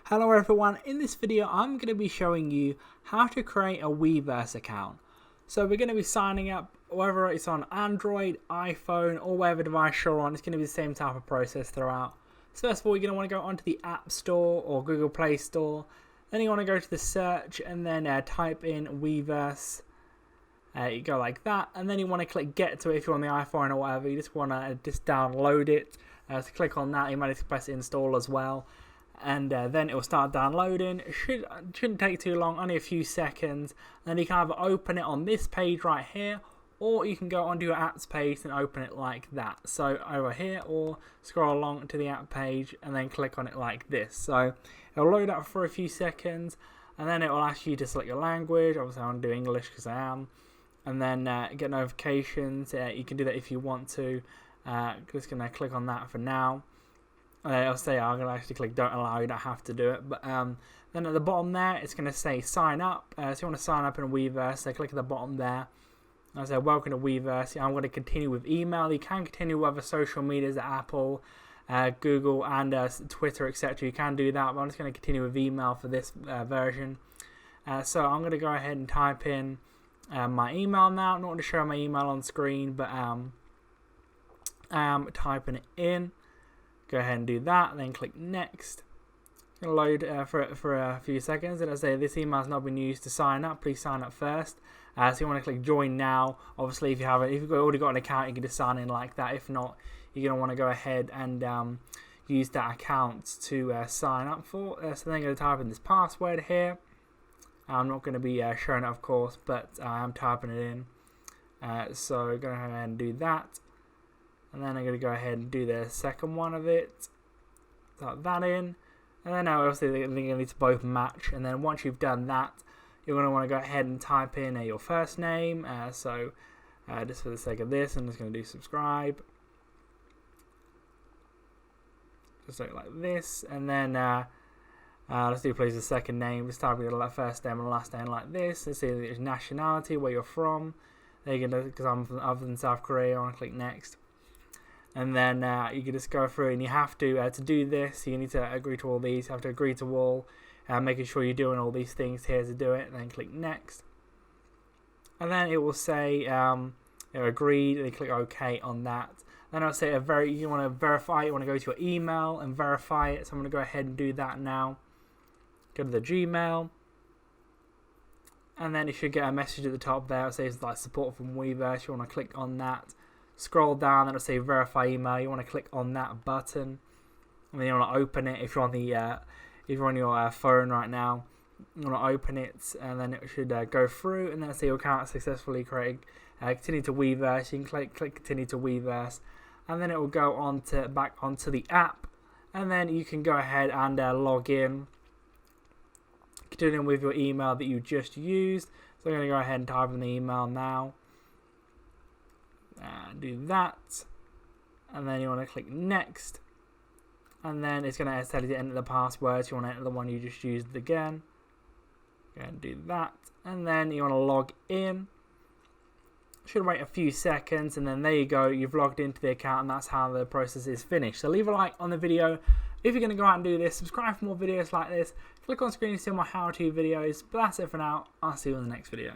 Hello everyone, in this video I'm going to be showing you how to create a Weverse account. So we're going to be signing up, whether it's on Android, iPhone or whatever device you're on, it's going to be the same type of process throughout. So first of all, you're going to want to go onto the App Store or Google Play Store. Then you want to go to the search and then type in Weverse. You go like that, and then you want to click get to it if you're on the iPhone or whatever. You just want to download it. So click on that, you might need to press install as well. And then it will start downloading. It shouldn't take too long, only a few seconds. And then you can either open it on this page right here, or you can go onto your apps page and open it like that. So over here, or scroll along to the app page and then click on it like this. So it'll load up for a few seconds, and then it will ask you to select your language. Obviously I want to do English because I am. And then get notifications. You can do that if you want to. Just going to click on that for now. I'll say I'm going to actually click don't allow, you don't have to do it. But then at the bottom there, it's going to say sign up. So you want to sign up in Weverse, so click at the bottom there. I'll say welcome to Weverse. I'm going to continue with email. You can continue with other social medias, Apple, Google and Twitter, etc. You can do that, but I'm just going to continue with email for this version. So I'm going to go ahead and type in my email now. I'm not going to show my email on screen, but I'm typing it in. Go ahead and do that, and then click next. It'll load for a few seconds, and it'll say this email has not been used to sign up. Please sign up first. So you want to click join now. Obviously, if you've already got an account, you can just sign in like that. If not, you're gonna want to go ahead and use that account to sign up for. So then I'm going to type in this password here. I'm not going to be showing it, of course, but I'm typing it in. So go ahead and do that. And then I'm going to go ahead and do the second one of it. Type that in. And then obviously they're going to need to both match. And then once you've done that, you're going to want to go ahead and type in your first name. So just for the sake of this, I'm just going to do subscribe. Just like this. And then let's do please the second name. Just type in the first name and last name like this. Let's see your nationality, where you're from. There you go, because I'm from other than South Korea. I want to click next. And then you can just go through, and you have to do this, you need to agree to all these. You have to agree to all, making sure you're doing all these things here to do it, and then click next. And then it will say agreed, and you click OK on that. Then it'll say you want to verify, you want to go to your email and verify it. So I'm going to go ahead and do that now. Go to the Gmail. And then you should get a message at the top there. It says like support from Weverse. You want to click on that. Scroll down, and it'll say verify email. You want to click on that button, and then you want to open it. If you're on your phone right now, you want to open it, and then it should go through, and then it'll say your account successfully created. Continue to Weverse. You can click continue to Weverse, and then it will go on to back onto the app, and then you can go ahead and log in. Continuing with your email that you just used. So I'm going to go ahead and type in the email now. Do that, and then you want to click next, and then it's going to tell you to enter the password. So you want to enter the one you just used again. Go ahead and do that, and then you want to log in. Should wait a few seconds, and then there you go, you've logged into the account, and that's how the process is finished. So leave a like on the video if you're going to go out and do this. Subscribe for more videos like this. Click on screen to see my how-to videos. But that's it for now. I'll see you in the next video.